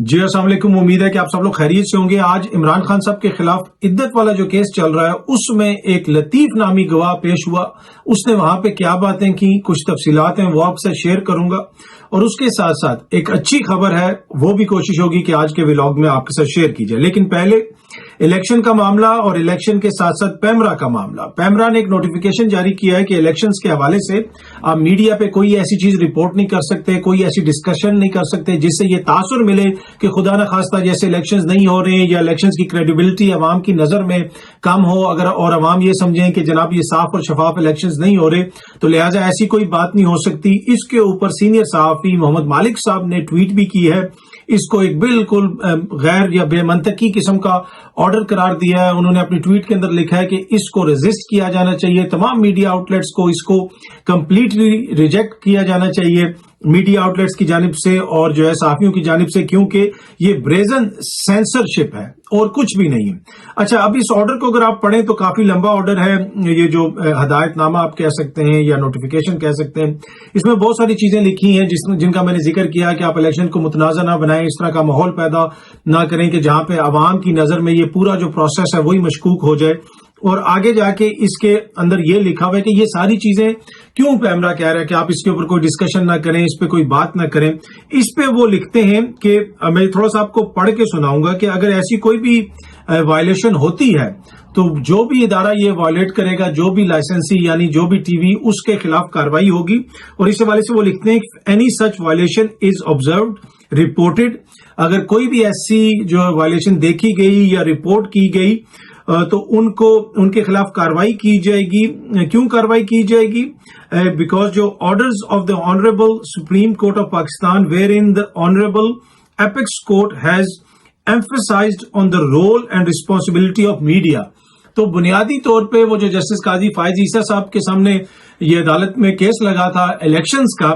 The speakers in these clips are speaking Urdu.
جی السلام علیکم، امید ہے کہ آپ سب لوگ خیریت سے ہوں گے۔ آج عمران خان صاحب کے خلاف عدت والا جو کیس چل رہا ہے اس میں ایک لطیف نامی گواہ پیش ہوا۔ اس نے وہاں پہ کیا باتیں کی، کچھ تفصیلات ہیں وہ آپ سے شیئر کروں گا، اور اس کے ساتھ ساتھ ایک اچھی خبر ہے وہ بھی کوشش ہوگی کہ آج کے ولاگ میں آپ کے ساتھ شیئر کی جائے۔ لیکن پہلے الیکشن کا معاملہ اور الیکشن کے ساتھ ساتھ پیمرا کا معاملہ۔ پیمرا نے ایک نوٹیفیکیشن جاری کیا ہے کہ الیکشنز کے حوالے سے آپ میڈیا پہ کوئی ایسی چیز رپورٹ نہیں کر سکتے، کوئی ایسی ڈسکشن نہیں کر سکتے جس سے یہ تاثر ملے کہ خدا نہ خواستہ جیسے الیکشنز نہیں ہو رہے ہیں یا الیکشنز کی کریڈیبلٹی عوام کی نظر میں کم ہو، اگر اور عوام یہ سمجھیں کہ جناب یہ صاف اور شفاف الیکشنز نہیں ہو رہے تو لہٰذا ایسی کوئی بات نہیں ہو سکتی۔ اس کے اوپر سینئر صحافی محمد مالک صاحب نے ٹویٹ بھی کی ہے، اس کو ایک بالکل غیر یا بے منطقی قسم کا آرڈر قرار دیا ہے۔ انہوں نے اپنی ٹویٹ کے اندر لکھا ہے کہ اس کو ریزسٹ کیا جانا چاہیے، تمام میڈیا آؤٹ لیٹس کو اس کو کمپلیٹلی ریجیکٹ کیا جانا چاہیے میڈیا آؤٹ لیٹس کی جانب سے اور جو ہے صحافیوں کی جانب سے، کیونکہ یہ بریزن سینسرشپ ہے اور کچھ بھی نہیں ہے۔ اچھا، اب اس آرڈر کو اگر آپ پڑھیں تو کافی لمبا آرڈر ہے، یہ جو ہدایت نامہ آپ کہہ سکتے ہیں یا نوٹیفیکیشن کہہ سکتے ہیں، اس میں بہت ساری چیزیں لکھی ہیں جن کا میں نے ذکر کیا کہ آپ الیکشن کو متنازع نہ بنائیں، اس طرح کا ماحول پیدا نہ کریں کہ جہاں پہ عوام کی نظر میں یہ پورا جو پروسیس ہے وہی مشکوک ہو جائے۔ اور آگے جا کے اس کے اندر یہ لکھا ہوا ہے کہ یہ ساری چیزیں کیوں پیمرا کہہ رہا ہے کہ آپ اس کے اوپر کوئی ڈسکشن نہ کریں، اس پہ کوئی بات نہ کریں۔ اس پہ وہ لکھتے ہیں کہ میں تھوڑا سا آپ کو پڑھ کے سناؤں گا کہ اگر ایسی کوئی بھی وائلیشن ہوتی ہے تو جو بھی ادارہ یہ وائلیٹ کرے گا، جو بھی لائسنسی یعنی جو بھی ٹی وی، اس کے خلاف کارروائی ہوگی۔ اور اس حوالے سے وہ لکھتے ہیں any such violation is observed reported, اگر کوئی بھی ایسی جو وائلیشن دیکھی گئی یا رپورٹ کی گئی تو ان کے خلاف کارروائی کی جائے گی۔ کیوں کارروائی کی جائے گی؟ بیکاز جو orders of the honourable supreme court of Pakistan where in the honourable apex court has emphasized on the role and responsibility of media۔ تو بنیادی طور پہ وہ جو جسٹس قاضی فائز عیسیٰ صاحب کے سامنے یہ عدالت میں کیس لگا تھا الیکشنز کا،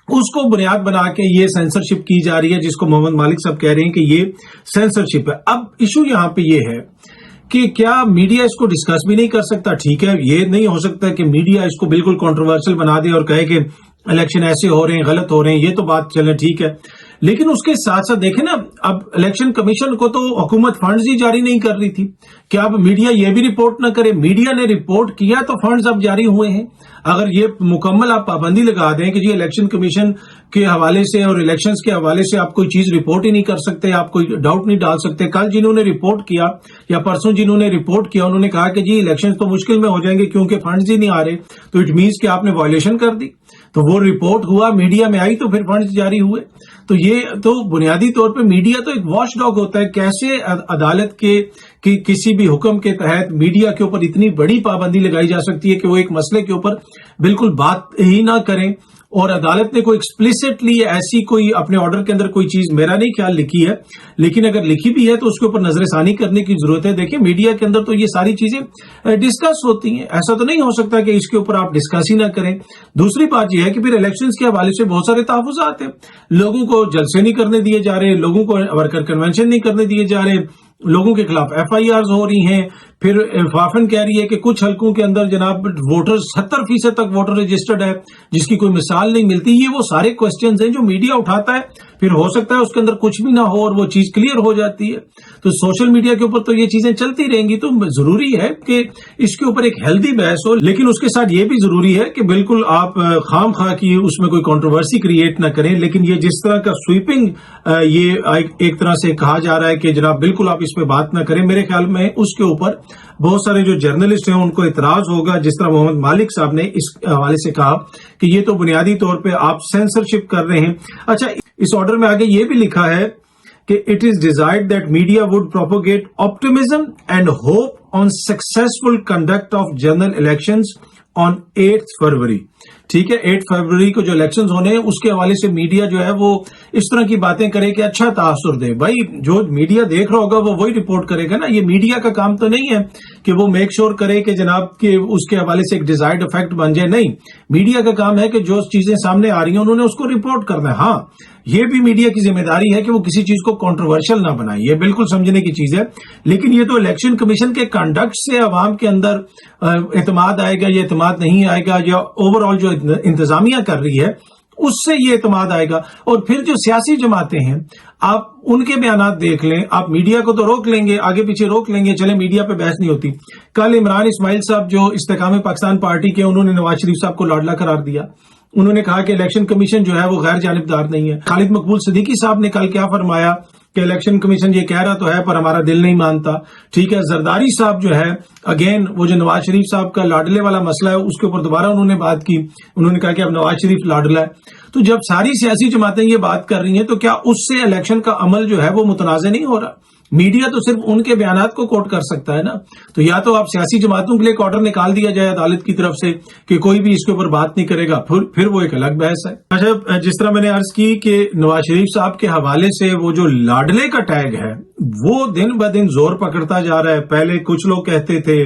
اس کو بنیاد بنا کے یہ سینسرشپ کی جا رہی ہے، جس کو محمد مالک صاحب کہہ رہے ہیں کہ یہ سینسرشپ ہے۔ اب ایشو یہاں پہ یہ ہے کہ کیا میڈیا اس کو ڈسکس بھی نہیں کر سکتا؟ ٹھیک ہے، یہ نہیں ہو سکتا کہ میڈیا اس کو بالکل کنٹروورشل بنا دے اور کہے کہ الیکشن ایسے ہو رہے ہیں، غلط ہو رہے ہیں، یہ تو بات چلے ٹھیک ہے، لیکن اس کے ساتھ ساتھ دیکھیں نا، اب الیکشن کمیشن کو تو حکومت فنڈز ہی جاری نہیں کر رہی تھی، کیا اب میڈیا یہ بھی رپورٹ نہ کرے؟ میڈیا نے رپورٹ کیا تو فنڈز اب جاری ہوئے ہیں۔ اگر یہ مکمل آپ پابندی لگا دیں کہ جی الیکشن کمیشن کے حوالے سے اور الیکشنز کے حوالے سے آپ کوئی چیز رپورٹ ہی نہیں کر سکتے، آپ کوئی ڈاؤٹ نہیں ڈال سکتے، کل جنہوں نے رپورٹ کیا یا پرسوں جنہوں نے رپورٹ کیا انہوں نے کہا کہ جی الیکشن تو مشکل میں ہو جائیں گے کیونکہ فنڈز ہی نہیں آ رہے، تو اٹ مینس کہ آپ نے وائلیشن کر دی، تو وہ رپورٹ ہوا، میڈیا میں آئی تو پھر فنڈز جاری ہوئے۔ تو یہ تو بنیادی طور پہ میڈیا تو ایک واچ ڈاگ ہوتا ہے، کیسے عدالت کے کسی بھی حکم کے تحت میڈیا کے اوپر اتنی بڑی پابندی لگائی جا سکتی ہے کہ وہ ایک مسئلے کے اوپر بالکل بات ہی نہ کریں۔ اور عدالت نے کوئی ایکسپلیسٹلی ایسی کوئی اپنے آرڈر کے اندر کوئی چیز میرا نہیں خیال لکھی ہے، لیکن اگر لکھی بھی ہے تو اس کے اوپر نظر ثانی کرنے کی ضرورت ہے۔ دیکھیں میڈیا کے اندر تو یہ ساری چیزیں ڈسکس ہوتی ہیں، ایسا تو نہیں ہو سکتا کہ اس کے اوپر آپ ڈسکس ہی نہ کریں۔ دوسری بات یہ ہے کہ پھر الیکشنز کے حوالے سے بہت سارے تحفظات ہیں، لوگوں کو جلسے نہیں کرنے دیے جا رہے، لوگوں کو ورکر کنونشن نہیں کرنے دیے جا رہے، لوگوں کے خلاف ایف آئی آرز ہو رہی ہیں۔ پھر فافن کہہ رہی ہے کہ کچھ حلقوں کے اندر جناب ووٹر 70% تک ووٹر رجسٹرڈ ہے، جس کی کوئی مثال نہیں ملتی۔ یہ وہ سارے کوسچنز ہیں جو میڈیا اٹھاتا ہے، پھر ہو سکتا ہے اس کے اندر کچھ بھی نہ ہو اور وہ چیز کلیئر ہو جاتی ہے۔ تو سوشل میڈیا کے اوپر تو یہ چیزیں چلتی رہیں گی، تو ضروری ہے کہ اس کے اوپر ایک ہیلدی بحث ہو، لیکن اس کے ساتھ یہ بھی ضروری ہے کہ بالکل آپ خام خواہ کی اس میں کوئی کنٹروورسی کریٹ نہ کریں۔ لیکن یہ جس طرح کا سویپنگ یہ ایک طرح سے کہا جا رہا ہے کہ جناب بالکل آپ اس پہ بات نہ کریں، میرے خیال میں اس کے اوپر بہت سارے جو جرنلسٹ ہیں ان کو اعتراض ہوگا، جس طرح محمد مالک صاحب نے اس حوالے سے کہا کہ یہ تو بنیادی طور پہ آپ سینسرشپ کر رہے ہیں۔ اچھا، اس آرڈر میں آگے یہ بھی لکھا ہے کہ it is desired that media would propagate optimism and hope on successful conduct of general elections on 8 February. ٹھیک ہے، 8 فروری کو جو الیکشنز ہونے ہیں اس کے حوالے سے میڈیا جو ہے وہ اس طرح کی باتیں کرے کہ اچھا تاثر دے۔ بھائی جو میڈیا دیکھ رہا ہوگا وہ وہی رپورٹ کرے گا نا، یہ میڈیا کا کام تو نہیں ہے کہ وہ میک شور کرے کہ جناب کہ اس کے حوالے سے ایک ڈیزائرڈ افیکٹ بن جائے، نہیں، میڈیا کا کام ہے کہ جو چیزیں سامنے آ رہی ہیں انہوں نے اس کو رپورٹ کرنا ہے۔ ہاں، یہ بھی میڈیا کی ذمہ داری ہے کہ وہ کسی چیز کو کنٹروورشل نہ بنائے، یہ بالکل سمجھنے کی چیز ہے، لیکن یہ تو الیکشن کمیشن کے کنڈکٹ سے عوام کے اندر اعتماد آئے گا یا اعتماد نہیں آئے گا، یا اوور آل جو انتظامیہ کر رہی ہے اس سے یہ اعتماد آئے گا. اور پھر جو سیاسی جماعتیں ہیں آپ ان کے بیانات دیکھ لیں, آپ میڈیا کو تو روک لیں گے, آگے پیچھے روک لیں گے, چلیں میڈیا پہ بحث نہیں ہوتی. کل عمران اسماعیل صاحب جو استحکام پاکستان پارٹی کے, انہوں نے نواز شریف صاحب کو لاڈلا قرار دیا. انہوں نے کہا کہ الیکشن کمیشن جو ہے وہ غیر جانبدار نہیں ہے. خالد مقبول صدیقی صاحب نے کل کیا فرمایا کہ الیکشن کمیشن یہ کہہ رہا تو ہے پر ہمارا دل نہیں مانتا. ٹھیک ہے, زرداری صاحب جو ہے اگین وہ جو نواز شریف صاحب کا لاڈلے والا مسئلہ ہے اس کے اوپر دوبارہ انہوں نے بات کی. انہوں نے کہا کہ اب نواز شریف لاڈلا ہے. تو جب ساری سیاسی جماعتیں یہ بات کر رہی ہیں تو کیا اس سے الیکشن کا عمل جو ہے وہ متنازع نہیں ہو رہا؟ میڈیا تو صرف ان کے بیانات کو کوٹ کر سکتا ہے نا. تو یا تو آپ سیاسی جماعتوں کے لیے ایک آرڈر نکال دیا جائے عدالت کی طرف سے کہ کوئی بھی اس کے اوپر بات نہیں کرے گا, پھر وہ ایک الگ بحث ہے. اچھا, جس طرح میں نے عرض کی کہ نواز شریف صاحب کے حوالے سے وہ جو لاڈلے کا ٹیگ ہے وہ دن بدن زور پکڑتا جا رہا ہے. پہلے کچھ لوگ کہتے تھے,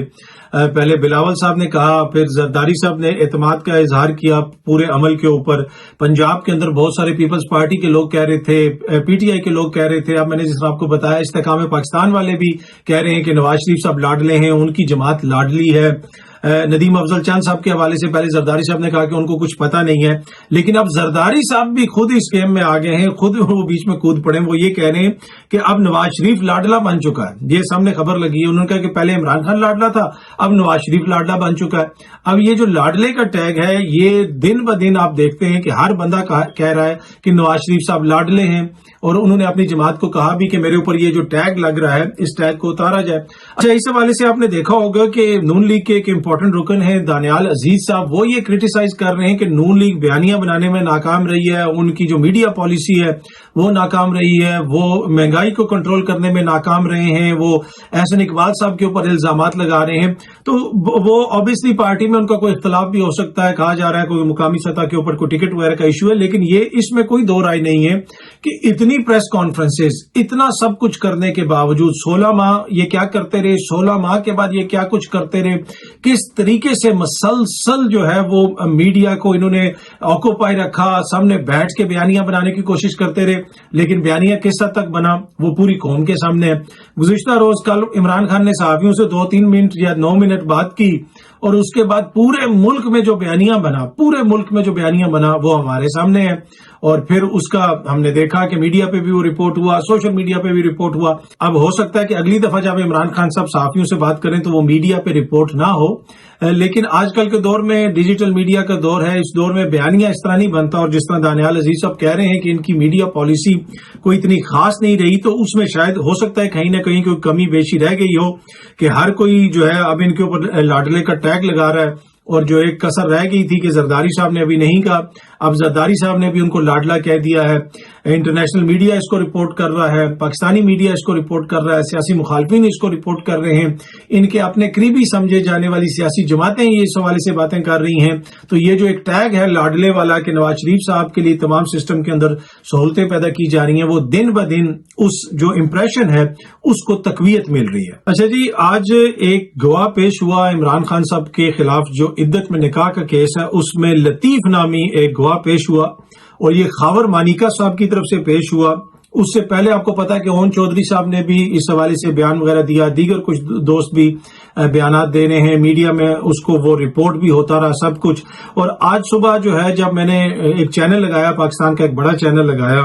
پہلے بلاول صاحب نے کہا, پھر زرداری صاحب نے اعتماد کا اظہار کیا پورے عمل کے اوپر. پنجاب کے اندر بہت سارے پیپلز پارٹی کے لوگ کہہ رہے تھے, پی ٹی آئی کے لوگ کہہ رہے تھے. اب میں نے جس طرح آپ کو بتایا استحکام پاکستان والے بھی کہہ رہے ہیں کہ نواز شریف صاحب لاڈلے ہیں, ان کی جماعت لاڈلی ہے. ندیم افضل چاند صاحب کے حوالے سے پہلے زرداری صاحب نے کہا کہ ان کو کچھ پتہ نہیں ہے, لیکن اب زرداری صاحب بھی خود اس گیم میں آ گئے ہیں, خود وہ بیچ میں کود پڑے ہیں. وہ یہ کہہ رہے ہیں کہ اب نواز شریف لاڈلا بن چکا ہے. یہ سامنے خبر لگی ہے, انہوں نے کہا کہ پہلے عمران خان لاڈلا تھا, اب نواز شریف لاڈلا بن چکا ہے. اب یہ جو لاڈلے کا ٹیگ ہے یہ دن بدن آپ دیکھتے ہیں کہ ہر بندہ کہہ رہا ہے کہ نواز شریف صاحب لاڈلے ہیں, اور انہوں نے اپنی جماعت کو کہا بھی کہ میرے اوپر یہ جو ٹیگ لگ رہا ہے اس ٹیگ کو اتارا جائے. اچھا, اس حوالے سے آپ نے دیکھا ہوگا کہ نون لیگ کے ایک امپورٹنٹ رکن ہیں دانیال عزیز صاحب, وہ یہ کرٹیسائز کر رہے ہیں کہ نون لیگ بیانیاں بنانے میں ناکام رہی ہے, ان کی جو میڈیا پالیسی ہے وہ ناکام رہی ہے, وہ مہنگائی کو کنٹرول کرنے میں ناکام رہے ہیں, وہ احسن اقبال صاحب کے اوپر الزامات لگا رہے ہیں. تو وہ obviously پارٹی میں ان کا کوئی اختلاف بھی ہو سکتا ہے, کہا جا رہا ہے کوئی مقامی سطح کے اوپر کوئی ٹکٹ وغیرہ کا ایشو ہے, لیکن یہ اس میں کوئی دو رائے نہیں ہے کہ اتنی پریس کانفرنسز, اتنا سب کچھ کرنے کے باوجود 16 ماہ یہ کیا کرتے رہے, 16 ماہ کے بعد یہ کیا کچھ کرتے رہے, کس طریقے سے مسلسل جو ہے وہ میڈیا کو انہوں نے آکوپائی رکھا, سامنے بیٹھ کے بیانیاں بنانے کی کوشش کرتے رہے, لیکن بیانیہ کس حد تک بنا وہ پوری قوم کے سامنے ہے. گزشتہ روز کل عمران خان نے صحافیوں سے 2-3 منٹ یا 9 منٹ بات کی, اور اس کے بعد پورے ملک میں جو بیانیاں بنا وہ ہمارے سامنے ہے. اور پھر اس کا ہم نے دیکھا کہ میڈیا پہ بھی وہ رپورٹ ہوا, سوشل میڈیا پہ بھی رپورٹ ہوا. اب ہو سکتا ہے کہ اگلی دفعہ جب عمران خان صاحب صحافیوں سے بات کریں تو وہ میڈیا پہ رپورٹ نہ ہو, لیکن آج کل کے دور میں ڈیجیٹل میڈیا کا دور ہے, اس دور میں بیانیہ اس طرح نہیں بنتا. اور جس طرح دانیال عزیز صاحب کہہ رہے ہیں کہ ان کی میڈیا پالیسی کوئی اتنی خاص نہیں رہی, تو اس میں شاید ہو سکتا ہے کہیں نہ کہیں کوئی کمی بیشی رہ گئی ہو کہ ہر کوئی جو ہے اب ان کے اوپر لاڈلے کا ٹیگ لگا رہا ہے. اور جو ایک کسر رہ گئی تھی کہ زرداری صاحب نے ابھی نہیں کہا, اب زرداری صاحب نے بھی ان کو لاڈلا کہہ دیا ہے. انٹرنیشنل میڈیا اس کو رپورٹ کر رہا ہے, پاکستانی میڈیا اس کو رپورٹ کر رہا ہے, سیاسی مخالفین اس کو رپورٹ کر رہے ہیں, ان کے اپنے قریبی سمجھے جانے والی سیاسی جماعتیں یہ اس حوالے سے باتیں کر رہی ہیں. تو یہ جو ایک ٹیگ ہے لاڈلے والا کہ نواز شریف صاحب کے لیے تمام سسٹم کے اندر سہولتیں پیدا کی جا رہی ہیں, وہ دن بدن اس جو امپریشن ہے اس کو تقویت مل رہی ہے. اچھا جی, آج ایک گواہ پیش ہوا عمران خان صاحب کے خلاف جو عدت میں نکاح کا کیس ہے, اس میں لطیف نامی ایک گواہ پیش ہوا, اور یہ خاور مانیکا صاحب کی طرف سے پیش ہوا. اس سے پہلے آپ کو پتا ہے کہ اون چودھری صاحب نے بھی اس حوالے سے بیان وغیرہ دیا, دیگر کچھ دوست بھی بیانات دے رہے ہیں, میڈیا میں اس کو وہ رپورٹ بھی ہوتا رہا سب کچھ. اور آج صبح جو ہے جب میں نے ایک چینل لگایا, پاکستان کا ایک بڑا چینل لگایا,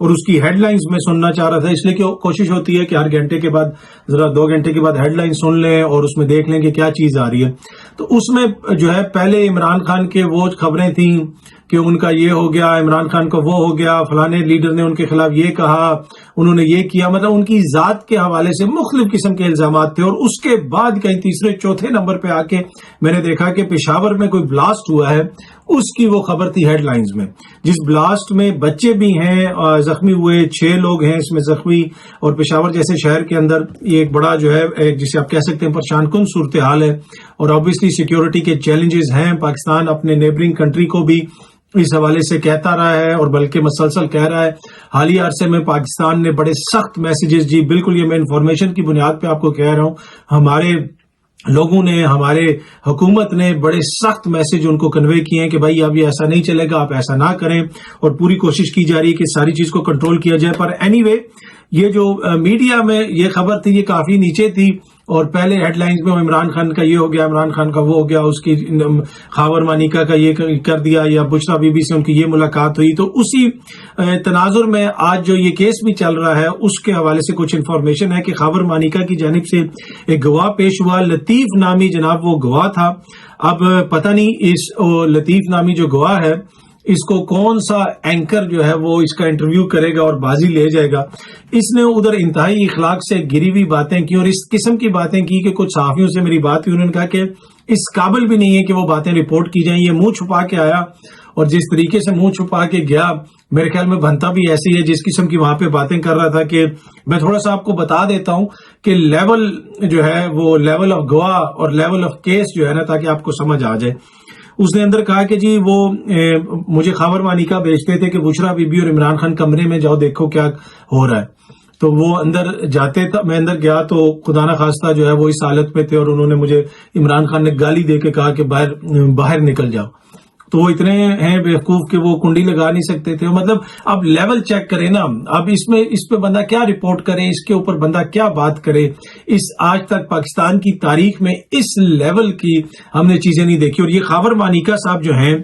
اور اس کی ہیڈ لائنز میں سننا چاہ رہا تھا, اس لیے کہ کوشش ہوتی ہے کہ ہر گھنٹے کے بعد ذرا 2 گھنٹے کے بعد ہیڈ لائن سن لیں اور اس میں دیکھ لیں کہ کیا چیز آ رہی ہے. تو اس میں جو ہے پہلے عمران خان کے وہ خبریں تھیں کہ ان کا یہ ہو گیا, عمران خان کا وہ ہو گیا, فلانے لیڈر نے ان کے خلاف یہ کہا, انہوں نے یہ کیا, مطلب ان کی ذات کے حوالے سے مختلف قسم کے الزامات تھے. اور اس کے بعد کہیں تیسرے چوتھے نمبر پہ آ کے میں نے دیکھا کہ پشاور میں کوئی بلاسٹ ہوا ہے, اس کی وہ خبر تھی ہیڈ لائنز میں, جس بلاسٹ میں بچے بھی ہیں, زخمی ہوئے 6 لوگ ہیں اس میں زخمی. اور پشاور جیسے شہر کے اندر یہ ایک بڑا جو ہے جسے آپ کہہ سکتے ہیں پریشان کن صورتحال ہے. اور obviously سیکیورٹی کے چیلنجز ہیں, پاکستان اپنے نیبرنگ کنٹری کو بھی اس حوالے سے کہتا رہا ہے, اور بلکہ مسلسل کہہ رہا ہے. حالیہ عرصے میں پاکستان نے بڑے سخت میسیجز, جی بالکل یہ میں انفارمیشن کی بنیاد پہ آپ کو کہہ رہا ہوں, ہمارے لوگوں نے, ہمارے حکومت نے بڑے سخت میسج ان کو کنوے کیے ہیں کہ بھائی اب یہ ایسا نہیں چلے گا, آپ ایسا نہ کریں, اور پوری کوشش کی جا رہی ہے کہ ساری چیز کو کنٹرول کیا جائے. پر اینی وے یہ جو میڈیا میں یہ خبر تھی یہ کافی نیچے تھی, اور پہلے ہیڈ لائنز میں عمران خان کا یہ ہو گیا، عمران خان کا وہ ہو گیا، اس کی خاور مانیکا کا یہ کر دیا، یا بشرا بی بی سے ان کی یہ ملاقات ہوئی. تو اسی تناظر میں آج جو یہ کیس بھی چل رہا ہے اس کے حوالے سے کچھ انفارمیشن ہے کہ خاور مانیکا کی جانب سے ایک گواہ پیش ہوا، لطیف نامی جناب وہ گواہ تھا. اب پتہ نہیں اس لطیف نامی جو گواہ ہے اس کو کون سا اینکر جو ہے وہ اس کا انٹرویو کرے گا اور بازی لے جائے گا. اس نے ادھر انتہائی اخلاق سے گری ہوئی باتیں کی اور اس قسم کی باتیں کی کہ کچھ صحافیوں سے میری بات ہوئی، انہوں نے کہا کہ اس قابل بھی نہیں ہے کہ وہ باتیں رپورٹ کی جائیں. یہ منہ چھپا کے آیا اور جس طریقے سے منہ چھپا کے گیا میرے خیال میں بنتا بھی ایسی ہے جس قسم کی وہاں پہ باتیں کر رہا تھا. کہ میں تھوڑا سا آپ کو بتا دیتا ہوں کہ لیول جو ہے وہ لیول آف گواہ اور لیول آف کیس جو ہے نا، تاکہ آپ کو سمجھ آ جائے. اس نے اندر کہا کہ جی وہ مجھے خاور مانیکا بھیجتے تھے کہ بشرا بی بی اور عمران خان کمرے میں جاؤ دیکھو کیا ہو رہا ہے. تو وہ اندر جاتے تھا، میں اندر گیا تو خدا نہ خواستہ جو ہے وہ اس حالت میں تھے اور انہوں نے مجھے، عمران خان نے گالی دے کے کہا کہ باہر نکل جاؤ. تو وہ اتنے ہیں بیوقوف کہ وہ کنڈی لگا نہیں سکتے تھے. مطلب اب لیول چیک کریں نا، اب اس پہ بندہ کیا رپورٹ کرے، اس کے اوپر بندہ کیا بات کرے. اس آج تک پاکستان کی تاریخ میں اس لیول کی ہم نے چیزیں نہیں دیکھی. اور یہ خاور مانیکا صاحب جو ہیں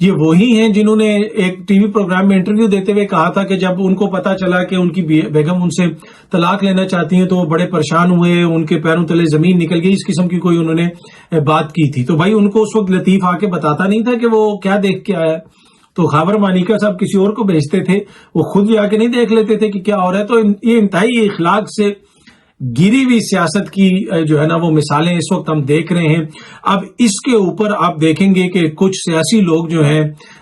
یہ وہی ہیں جنہوں نے ایک ٹی وی پروگرام میں انٹرویو دیتے ہوئے کہا تھا کہ جب ان کو پتا چلا کہ ان کی بیگم ان سے طلاق لینا چاہتی ہیں تو وہ بڑے پریشان ہوئے، ان کے پیروں تلے زمین نکل گئی. اس قسم کی کوئی انہوں نے بات کی تھی. تو بھائی ان کو اس وقت لطیف آ کے بتاتا نہیں تھا کہ وہ کیا دیکھ کے آیا. تو خاور مانیکا صاحب کسی اور کو بھیجتے تھے، وہ خود جا کے نہیں دیکھ لیتے تھے کہ کیا ہو رہا ہے. تو یہ انتہائی اخلاق سے گری ہوئی سیاست کی جو ہے نا وہ مثالیں اس وقت ہم دیکھ رہے ہیں. اب اس کے اوپر آپ دیکھیں گے کہ کچھ سیاسی لوگ جو ہیں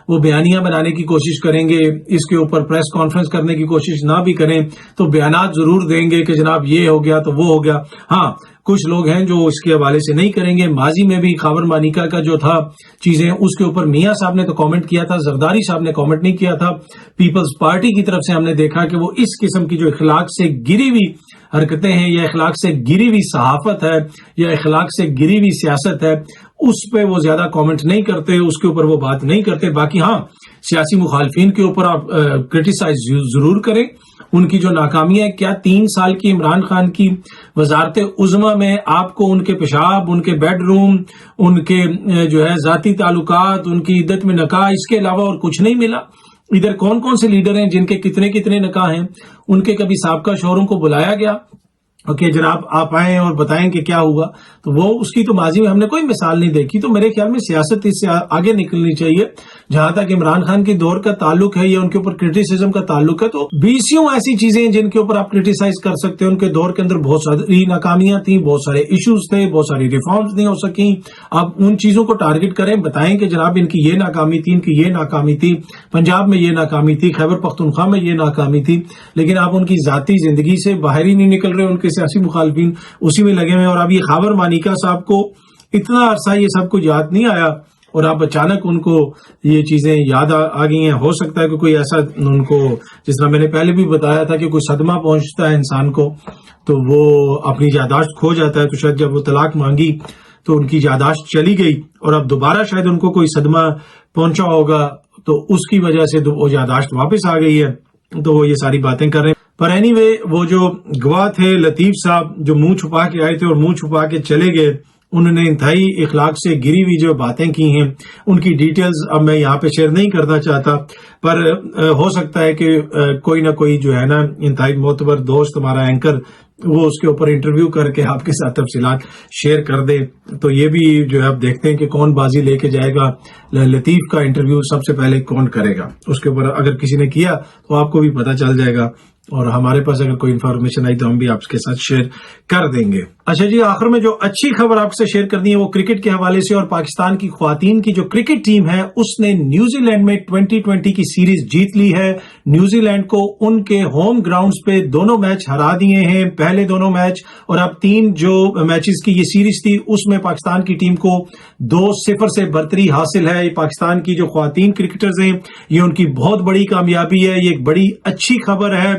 وہ بیانیاں بنانے کی کوشش کریں گے، اس کے اوپر پریس کانفرنس کرنے کی کوشش نہ بھی کریں تو بیانات ضرور دیں گے کہ جناب یہ ہو گیا تو وہ ہو گیا. ہاں کچھ لوگ ہیں جو اس کے حوالے سے نہیں کریں گے. ماضی میں بھی خاور مانیکا کا جو تھا چیزیں اس کے اوپر میاں صاحب نے تو کامنٹ کیا تھا، زرداری صاحب نے کامنٹ نہیں کیا تھا. پیپلز پارٹی کی طرف سے ہم نے دیکھا کہ وہ اس قسم کی جو اخلاق سے گری ہوئی حرکتیں ہیں یا اخلاق سے گری ہوئی صحافت ہے یا اخلاق سے گری ہوئی سیاست ہے اس پہ وہ زیادہ کامنٹ نہیں کرتے، اس کے اوپر وہ بات نہیں کرتے. باقی ہاں سیاسی مخالفین کے اوپر آپ کرٹیسائز ضرور کریں. ان کی جو ناکامیاں، کیا 3 سال کی عمران خان کی وزارت عظمیٰ میں آپ کو ان کے پیشاب، ان کے بیڈ روم، ان کے جو ہے ذاتی تعلقات، ان کی عدت میں نکاح، اس کے علاوہ اور کچھ نہیں ملا؟ ادھر کون کون سے لیڈر ہیں جن کے کتنے نکاح ہیں؟ ان کے کبھی سابقہ شوہروں کو بلایا گیا کہ جناب آپ آئیں اور بتائیں کہ کیا ہوا؟ تو وہ اس کی تو ماضی میں ہم نے کوئی مثال نہیں دیکھی. تو میرے خیال میں سیاست اس سے آگے نکلنی چاہیے. جہاں تک عمران خان کی دور کا تعلق ہے یا ان کے اوپر کرٹیسزم کا تعلق ہے تو 20 ایسی چیزیں ہیں جن کے اوپر آپ کرٹیسائز کر سکتے ہیں. ان کے دور کے اندر بہت ساری ناکامیاں تھیں، بہت سارے ایشوز تھے، بہت ساری ریفارمز نہیں ہو سکیں. آپ ان چیزوں کو ٹارگٹ کریں، بتائیں کہ جناب ان کی یہ ناکامی تھی، ان کی یہ ناکامی تھی، پنجاب میں یہ ناکامی تھی، خیبر پختونخوا میں یہ ناکامی تھی. لیکن آپ ان کی ذاتی زندگی سے باہر ہی نہیں نکل رہے. ان کے سیاسی مخالفین اسی میں لگے ہوئے. اور اب یہ خاور مانیکا صاحب کو اتنا عرصہ یہ سب کچھ یاد نہیں آیا اور اب اچانک ان کو یہ چیزیں یاد آ گئی ہیں. ہو سکتا ہے کہ کوئی ایسا ان کو، جس طرح میں نے پہلے بھی بتایا تھا کہ کوئی صدمہ پہنچتا ہے انسان کو تو وہ اپنی یادداشت کھو جاتا ہے. تو شاید جب وہ طلاق مانگی تو ان کی یادداشت چلی گئی اور اب دوبارہ شاید ان کو کوئی صدمہ پہنچا ہوگا تو اس کی وجہ سے وہ یادداشت واپس آ گئی ہے. تو وہ یہ ساری باتیں کر رہے ہیں. پر اینی وے وہ جو گواہ تھے لطیف صاحب جو منہ چھپا کے آئے تھے اور منہ چھپا کے چلے گئے، انہوں نے انتہائی اخلاق سے گری ہوئی جو باتیں کی ہیں ان کی ڈیٹیلز اب میں یہاں پہ شیئر نہیں کرنا چاہتا. پر ہو سکتا ہے کہ کوئی نہ کوئی جو ہے نا انتہائی معتبر دوست ہمارا اینکر وہ اس کے اوپر انٹرویو کر کے آپ کے ساتھ تفصیلات شیئر کر دے. تو یہ بھی جو ہے آپ دیکھتے ہیں کہ کون بازی لے کے جائے گا. لطیف کا انٹرویو سب سے پہلے کون کرے گا، اس کے اوپر اگر کسی نے کیا تو آپ کو بھی پتہ چل جائے گا اور ہمارے پاس اگر کوئی انفارمیشن آئی تو ہم بھی آپ کے ساتھ شیئر کر دیں گے. اچھا جی، آخر میں جو اچھی خبر آپ سے شیئر کرنی ہے وہ کرکٹ کے حوالے سے. اور پاکستان کی خواتین کی جو کرکٹ ٹیم ہے اس نے نیوزی لینڈ میں 2020 کی سیریز جیت لی ہے. نیوزی لینڈ کو ان کے ہوم گراؤنڈز پہ دونوں میچ ہرا دیے ہیں، پہلے دونوں میچ، اور اب 3 جو میچز کی یہ سیریز تھی اس میں پاکستان کی ٹیم کو 2-0 سے برتری حاصل ہے. پاکستان کی جو خواتین کرکٹرز ہیں یہ ان کی بہت بڑی کامیابی ہے، یہ ایک بڑی اچھی خبر ہے.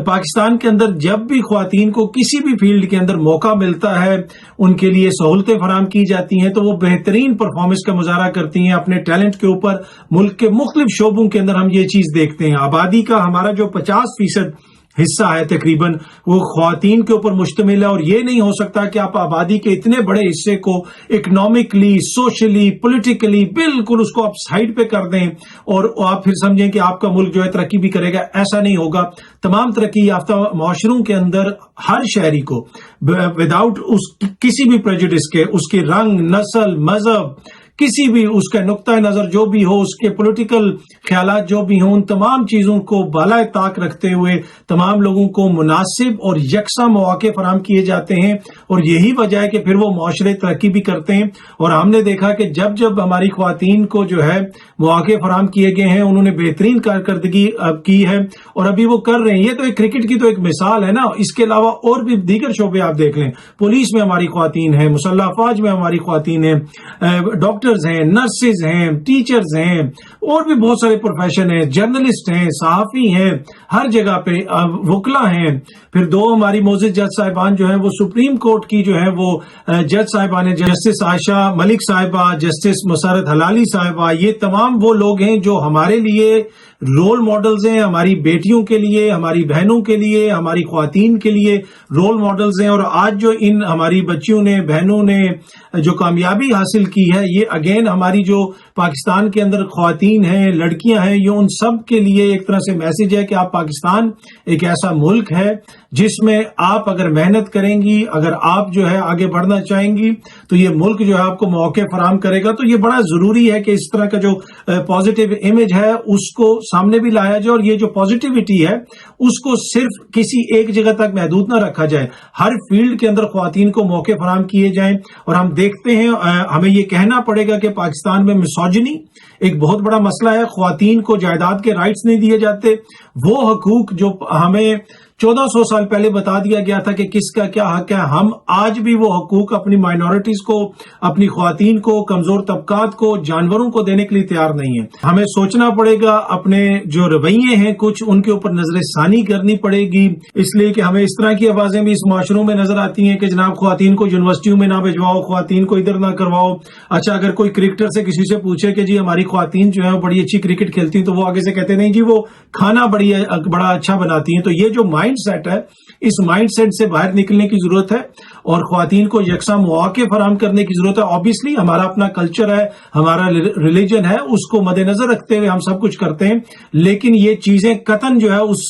پاکستان کے اندر جب بھی خواتین کو کسی بھی فیلڈ کے اندر موقع ملتا ہے ان کے لیے سہولتیں فراہم کی جاتی ہیں تو وہ بہترین پرفارمنس کا مظاہرہ کرتی ہیں اپنے ٹیلنٹ کے اوپر. ملک کے مختلف شعبوں کے اندر ہم یہ چیز دیکھتے ہیں. آبادی کا ہمارا جو 50% حصہ ہے تقریباً وہ خواتین کے اوپر مشتمل ہے، اور یہ نہیں ہو سکتا کہ آپ آبادی کے اتنے بڑے حصے کو اکنامکلی، سوشلی، پولیٹیکلی بالکل اس کو آپ سائڈ پہ کر دیں اور آپ پھر سمجھیں کہ آپ کا ملک جو ہے ترقی بھی کرے گا. ایسا نہیں ہوگا. تمام ترقی یافتہ معاشروں کے اندر ہر شہری کو وداؤٹ کسی بھی پریجوڈس کے، اس کی رنگ، نسل، مذہب، کسی بھی اس کا نقطہ نظر جو بھی ہو، اس کے پولیٹیکل خیالات جو بھی ہوں، ان تمام چیزوں کو بالائے طاق رکھتے ہوئے تمام لوگوں کو مناسب اور یکساں مواقع فراہم کیے جاتے ہیں. اور یہی وجہ ہے کہ پھر وہ معاشرے ترقی بھی کرتے ہیں. اور ہم نے دیکھا کہ جب جب ہماری خواتین کو جو ہے مواقع فراہم کیے گئے ہیں، انہوں نے بہترین کارکردگی کی ہے اور ابھی وہ کر رہے ہیں. یہ تو ایک کرکٹ کی تو ایک مثال ہے نا، اس کے علاوہ اور بھی دیگر شعبے آپ دیکھ لیں. پولیس میں ہماری خواتین ہیں، مسلح افواج میں ہماری خواتین ہیں، ڈاکٹرز ہیں، نرسز ہیں، ٹیچرز ہیں، اور بھی بہت سارے پروفیشن ہیں، جرنلسٹ ہیں، صحافی ہیں، ہر جگہ پہ وکلا ہیں. پھر دو ہماری معزز جج صاحبان جو ہیں وہ سپریم کورٹ کی جو ہے وہ جج صاحبان ہیں، جسٹس عائشہ ملک صاحبہ، جسٹس مسرت حلالی صاحبہ. یہ تمام وہ لوگ ہیں جو ہمارے لیے رول ماڈلز ہیں، ہماری بیٹیوں کے لیے، ہماری بہنوں کے لیے، ہماری خواتین کے لیے رول ماڈلز ہیں. اور آج جو ان ہماری بچیوں نے، بہنوں نے جو کامیابی حاصل کی ہے، یہ اگین ہماری جو پاکستان کے اندر خواتین ہیں، لڑکیاں ہیں، یہ ان سب کے لیے ایک طرح سے میسج ہے کہ آپ پاکستان ایک ایسا ملک ہے جس میں آپ اگر محنت کریں گی، اگر آپ جو ہے آگے بڑھنا چاہیں گی تو یہ ملک جو ہے آپ کو مواقع فراہم کرے گا. تو یہ بڑا ضروری ہے کہ اس طرح کا جو پازیٹیو امیج ہے اس کو سامنے بھی لایا جائے، اور یہ جو پازیٹیوٹی ہے اس کو صرف کسی ایک جگہ تک محدود نہ رکھا جائے. ہر فیلڈ کے اندر خواتین کو موقع فراہم کیے جائیں. اور ہم دیکھتے ہیں، ہمیں یہ کہنا پڑے گا کہ پاکستان میں مسوجنی ایک بہت بڑا مسئلہ ہے. خواتین کو جائیداد کے رائٹس نہیں دیے جاتے. وہ حقوق جو ہمیں 1400 سال پہلے بتا دیا گیا تھا کہ کس کا کیا حق ہے، ہم آج بھی وہ حقوق اپنی مائنورٹیز کو، اپنی خواتین کو، کمزور طبقات کو، جانوروں کو دینے کے لیے تیار نہیں ہے. ہمیں سوچنا پڑے گا، اپنے جو رویے ہیں کچھ ان کے اوپر نظر ثانی کرنی پڑے گی. اس لیے کہ ہمیں اس طرح کی آوازیں بھی اس معاشروں میں نظر آتی ہیں کہ جناب خواتین کو یونیورسٹیوں میں نہ بھجواؤ، خواتین کو ادھر نہ کرواؤ. اچھا، اگر کوئی کرکٹر سے کسی سے پوچھے کہ جی ہماری خواتین جو ہے وہ بڑی اچھی کرکٹ کھیلتی ہیں، تو وہ آگے سے کہتے نہیں جی وہ کھانا بڑا اچھا بناتی ہیں. تو یہ جو مائنڈ سیٹ ہے، اس مائنڈ سیٹ سے باہر نکلنے کی ضرورت ہے اور خواتین کو یکساں مواقع فراہم کرنے کی ضرورت ہے. آبویسلی ہمارا اپنا کلچر ہے، ہمارا ریلیجن ہے، اس کو مد نظر رکھتے ہوئے ہم سب کچھ کرتے ہیں. لیکن یہ چیزیں قطعاً جو ہے اس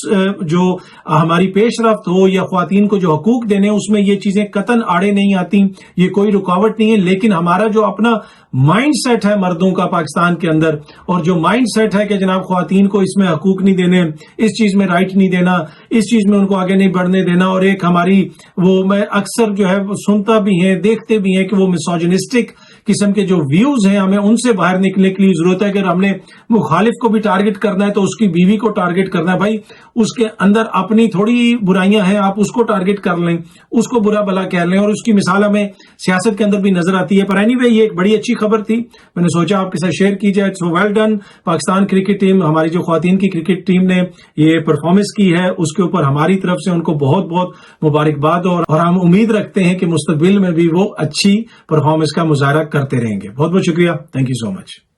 جو ہماری پیش رفت ہو یا خواتین کو جو حقوق دینے اس میں یہ چیزیں قطعاً آڑے نہیں آتی، یہ کوئی رکاوٹ نہیں ہے. لیکن ہمارا جو اپنا مائنڈ سیٹ ہے مردوں کا پاکستان کے اندر، اور جو مائنڈ سیٹ ہے کہ جناب خواتین کو اس میں حقوق نہیں دینے، اس چیز میں رائٹ نہیں دینا، اس چیز میں ان کو آگے نہیں بڑھنے دینا، اور ایک ہماری وہ میں اکثر جو ہے سنتا بھی ہیں، دیکھتے بھی ہیں کہ وہ مسوجنسٹک قسم کے جو ویوز ہیں، ہمیں ان سے باہر نکلنے کے لیے ضرورت ہے. کہ ہم نے مخالف کو بھی ٹارگٹ کرنا ہے تو اس کی بیوی کو ٹارگٹ کرنا ہے. بھائی اس کے اندر اپنی تھوڑی برائیاں ہیں، آپ اس کو ٹارگٹ کر لیں، اس کو برا بلا کہہ لیں، اور اس کی مثال ہمیں سیاست کے اندر بھی نظر آتی ہے. پر اینی وے یہ ایک بڑی اچھی خبر تھی، میں نے سوچا آپ کے ساتھ شیئر کی جائے. So well done Pakistan cricket team, ہماری جو خواتین کی کرکٹ ٹیم نے یہ پرفارمنس کی ہے اس کے اوپر ہماری طرف سے ان کو بہت بہت مبارکباد، اور ہم امید رکھتے ہیں کہ مستقبل میں بھی وہ اچھی پرفارمنس کا مظاہرہ کرتے رہیں گے. بہت بہت شکریہ. Thank you so much.